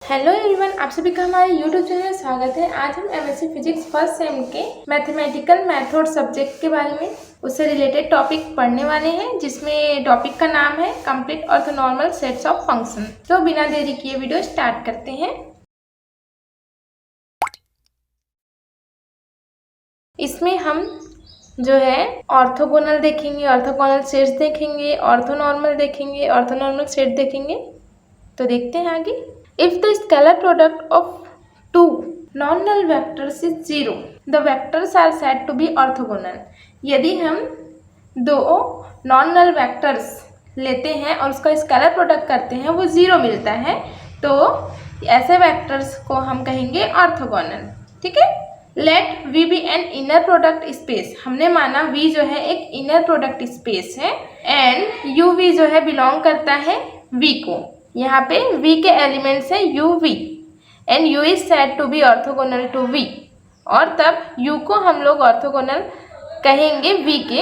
Hello everyone, आप सभी का हमारे यूट्यूब चैनल में स्वागत है। आज हम एमएससी फिजिक्स फर्स्ट सेम के मैथमेटिकल मेथड सब्जेक्ट के बारे में उससे रिलेटेड टॉपिक पढ़ने वाले हैं, जिसमें टॉपिक का नाम है complete orthonormal sets of function. तो बिना देरी किए वीडियो स्टार्ट करते हैं। इसमें हम जो है ऑर्थोगोनल देखेंगे, ऑर्थोगोनल सेट्स देखेंगे, ऑर्थोनॉर्मल देखेंगे, ऑर्थोनॉर्मल सेट देखेंगे। तो देखते हैं आगे। If the scalar product of two non-null vectors is 0, the vectors are said to be orthogonal. यदि हम दो नॉन नल वेक्टर्स लेते हैं और उसका स्केलर प्रोडक्ट करते हैं, वो 0 मिलता है, तो ऐसे वेक्टर्स को हम कहेंगे ऑर्थोगोनल। ठीक है। Let V be an inner product space. हमने माना V जो है एक इनर प्रोडक्ट स्पेस है एंड यू वी जो है बिलोंग करता है V को। यहाँ पे V के एलिमेंट्स है U V and U is said to be orthogonal to V, और तब U को हम लोग ऑर्थोगोनल कहेंगे V के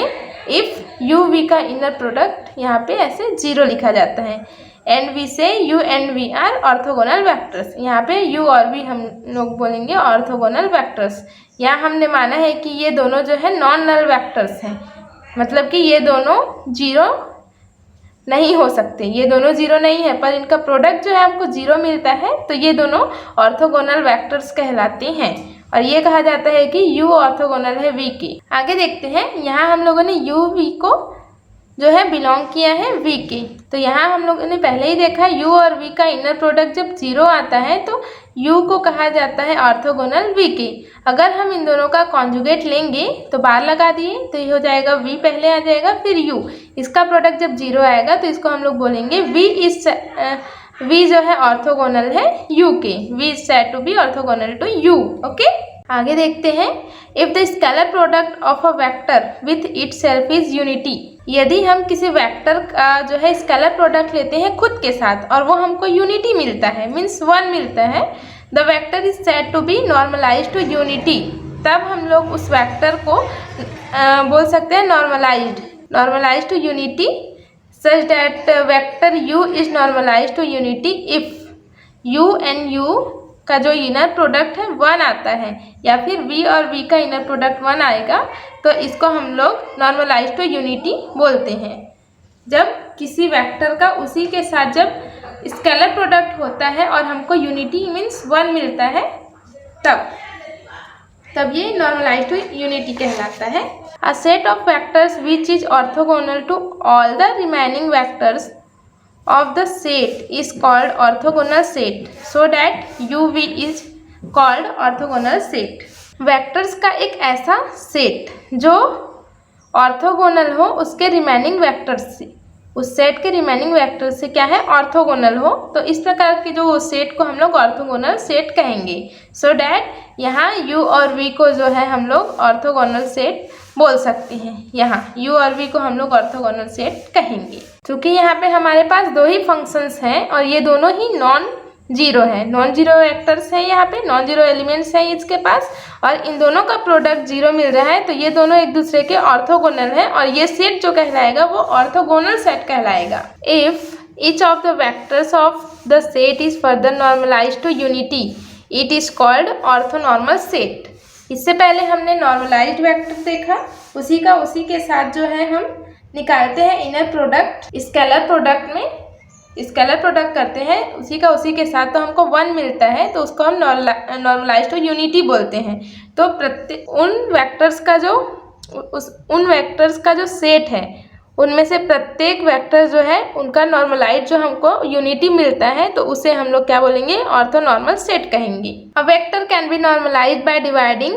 इफ U V का इनर प्रोडक्ट यहाँ पे ऐसे 0 लिखा जाता है एंड V से U and V are orthogonal vectors. यहाँ पे U और V हम लोग बोलेंगे ऑर्थोगोनल वेक्टर्स। यहाँ हमने माना है कि ये दोनों जो है नॉन नल वेक्टर्स हैं, मतलब कि ये दोनों 0 नहीं हो सकते, ये दोनों 0 नहीं है, पर इनका प्रोडक्ट जो है हमको 0 मिलता है, तो ये दोनों ऑर्थोगोनल वेक्टर्स कहलाते हैं और ये कहा जाता है कि U ऑर्थोगोनल है V के। आगे देखते हैं। यहाँ हम लोगों ने U V को जो है बिलोंग किया है V के, तो यहाँ हम लोगों ने पहले ही देखा U और V का इनर प्रोडक्ट जब 0 आता है तो U को कहा जाता है ऑर्थोगोनल V के। अगर हम इन दोनों का कॉन्जुगेट लेंगे तो बार लगा दिए तो ये हो जाएगा V पहले आ जाएगा फिर U। इसका प्रोडक्ट जब 0 आएगा तो इसको हम लोग बोलेंगे V जो है ऑर्थोगोनल है U के। V is said to be orthogonal to U। Okay, आगे देखते हैं। If the scalar product of a vector with itself is unity. यदि हम किसी वेक्टर का जो है स्केलर प्रोडक्ट लेते हैं खुद के साथ और वो हमको यूनिटी मिलता है, मीन्स 1 मिलता है, the vector is said to be normalised to unity. तब हम लोग उस वेक्टर को बोल सकते हैं normalised to unity such that vector U is normalised to unity if U and U का जो इनर प्रोडक्ट है 1 आता है, या फिर V और V का इनर प्रोडक्ट 1 आएगा, तो इसको हम लोग नॉर्मलाइज्ड टू यूनिटी बोलते हैं। जब किसी वेक्टर का उसी के साथ जब स्केलर प्रोडक्ट होता है और हमको यूनिटी मीन्स 1 मिलता है, तब ये नॉर्मलाइज्ड टू यूनिटी कहलाता है। A set of vectors which is orthogonal to all the remaining vectors of the set is called orthogonal set, so that UV is called orthogonal set। Vectors का एक ऐसा set जो orthogonal हो उसके remaining vectors से, उस set के remaining vector से क्या है ऑर्थोगोनल हो, तो इस प्रकार के जो सेट को हम लोग ऑर्थोगोनल सेट कहेंगे। सो डैट यहाँ U और V को जो है हम लोग ऑर्थोगोनल सेट बोल सकते हैं। यहाँ U और V को हम लोग ऑर्थोगोनल सेट कहेंगे। क्योंकि यहाँ पे हमारे पास दो ही फंक्शंस हैं और ये दोनों ही नॉन जीरो है, नॉन जीरो वेक्टर्स है, यहाँ पे नॉन जीरो एलिमेंट्स हैं इसके पास, और इन दोनों का प्रोडक्ट 0 मिल रहा है, तो ये दोनों एक दूसरे के ऑर्थोगोनल है और ये सेट जो कहलाएगा वो ऑर्थोगोनल सेट कहलाएगा। If each of the vectors of the set is further normalized to unity it is called orthonormal set. इससे पहले हमने नॉर्मलाइज्ड वेक्टर देखा, उसी के साथ जो है हम निकालते हैं इनर प्रोडक्ट, स्केलर प्रोडक्ट में स्केलर प्रोडक्ट करते हैं उसी के साथ, तो हमको 1 मिलता है, तो उसको हम नॉर्मलाइज्ड टू यूनिटी बोलते हैं। तो प्रत्येक उन वेक्टर्स का जो सेट है उनमें से प्रत्येक वेक्टर जो है उनका नॉर्मलाइज्ड जो हमको यूनिटी मिलता है, तो उसे हम लोग क्या बोलेंगे ऑर्थोनॉर्मल सेट कहेंगे। A vector can be normalized by dividing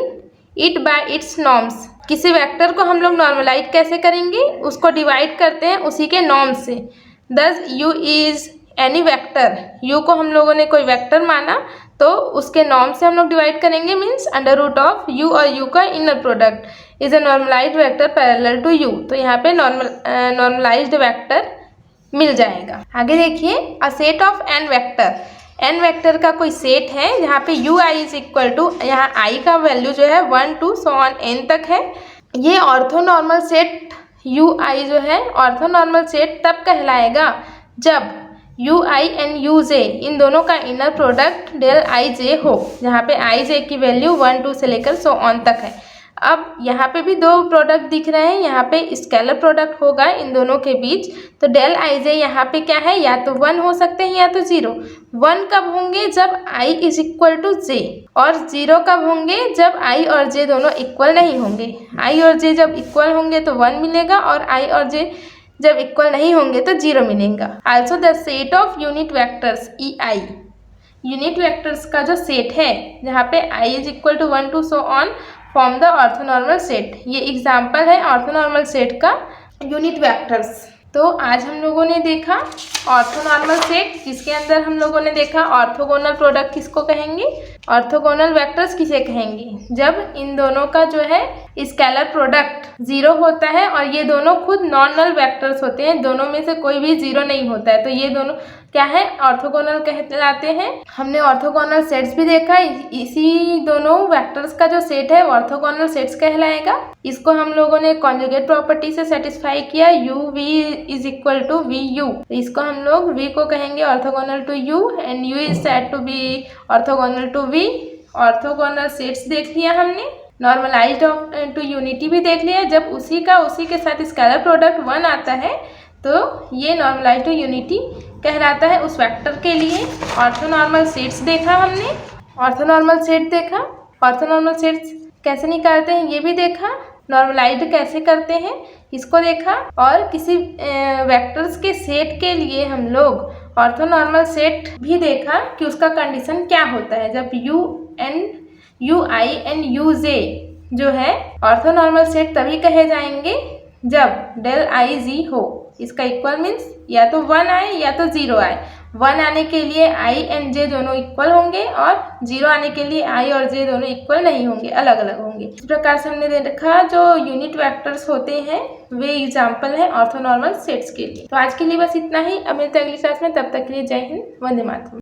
it by its norms. किसी वेक्टर को हम लोग नॉर्मलाइज कैसे करेंगे, उसको डिवाइड करते हैं उसी के नॉर्म से। दस U is any vector, U को हम लोगों ने कोई वेक्टर माना तो उसके नॉर्म से हम लोग डिवाइड करेंगे, means under root of U और U का inner product is a normalized vector parallel to U। तो यहाँ पे नॉर्मलाइज्ड वेक्टर मिल जाएगा। आगे देखिए। अ set of n vector, n vector का कोई सेट है जहाँ पे UI इज इक्वल टू, यहाँ I का वैल्यू जो है 1 to so on n तक है। ये ऑर्थोनॉर्मल सेट UI जो है ऑर्थोनॉर्मल सेट तब कहलाएगा जब यू आई एंड यू जे इन दोनों का इनर प्रोडक्ट डेल आई जे हो, जहाँ पे आई जे की वैल्यू 1 2 से लेकर सो ऑन तक है। अब यहाँ पे भी दो प्रोडक्ट दिख रहे हैं, यहाँ पे स्केलर प्रोडक्ट होगा इन दोनों के बीच, तो डेल आई जे यहाँ पे क्या है, या तो 1 हो सकते हैं या तो 0। 1 कब होंगे, जब i इज इक्वल टू जे, और 0 कब होंगे, जब i और j दोनों इक्वल नहीं होंगे। i और j जब इक्वल होंगे तो 1 मिलेगा, और i और j जब इक्वल नहीं होंगे तो 0 मिलेगा। Also the set of unit vectors e i, unit vectors का जो सेट है जहाँ पे i is equal to 1 two so on form the orthonormal set. ये एग्जाम्पल है ऑर्थोनॉर्मल सेट का यूनिट वेक्टर्स। तो आज हम लोगों ने देखा ऑर्थोनॉर्मल सेट, जिसके अंदर हम लोगों ने देखा ऑर्थोगोनल प्रोडक्ट किसको कहेंगे, ऑर्थोगोनल वेक्टर्स किसे कहेंगे, जब इन दोनों का जो है स्केलर प्रोडक्ट 0 होता है और ये दोनों खुद नॉन नल वेक्टर्स होते हैं, दोनों में से कोई भी 0 नहीं होता है, तो ये दोनों क्या है, ऑर्थोगोनल कहलाते हैं। हमने ऑर्थोगोनल सेट्स भी देखा, इसी दोनों वेक्टर्स का जो सेट है ऑर्थोगोनल सेट्स कहलाएगा। इसको हम लोगों ने कॉन्जुगेट प्रॉपर्टी से सेटिस्फाई किया, u v is equal to v u, इसको हम लोग v को कहेंगे orthogonal to u and u is said to be orthogonal to v। Orthogonal sets देख लिया हमने, नॉर्मलाइज्ड टू यूनिटी भी देख लिया, जब उसी के साथ स्केलर प्रोडक्ट 1 आता है तो ये नॉर्मलाइज्ड टू यूनिटी कहलाता है उस वेक्टर के लिए। ऑर्थोनॉर्मल सेट्स देखा हमने, ऑर्थोनॉर्मल सेट देखा, ऑर्थोनॉर्मल सेट्स कैसे निकालते हैं ये भी देखा, नॉर्मलाइज्ड कैसे करते हैं इसको देखा, और किसी वेक्टर्स के सेट के लिए हम लोग ऑर्थोनॉर्मल सेट भी देखा कि उसका कंडीशन क्या होता है, जब यू आई एंड यू जे जो है ऑर्थोनॉर्मल सेट तभी कहे जाएंगे जब डेल आई जी हो। इसका इक्वल मीन्स या तो 1 आए या तो 0 आए। 1 आने के लिए i एंड j दोनों इक्वल होंगे, और 0 आने के लिए i और j दोनों इक्वल नहीं होंगे, अलग अलग होंगे। इस प्रकार से हमने देखा जो यूनिट वेक्टर्स होते हैं वे एग्जाम्पल है ऑर्थोनॉर्मल सेट्स के लिए। तो आज के लिए बस इतना ही, अब मिलते हैं अगली क्लास में, तब तक के लिए जय हिंद, वंदे मातरम।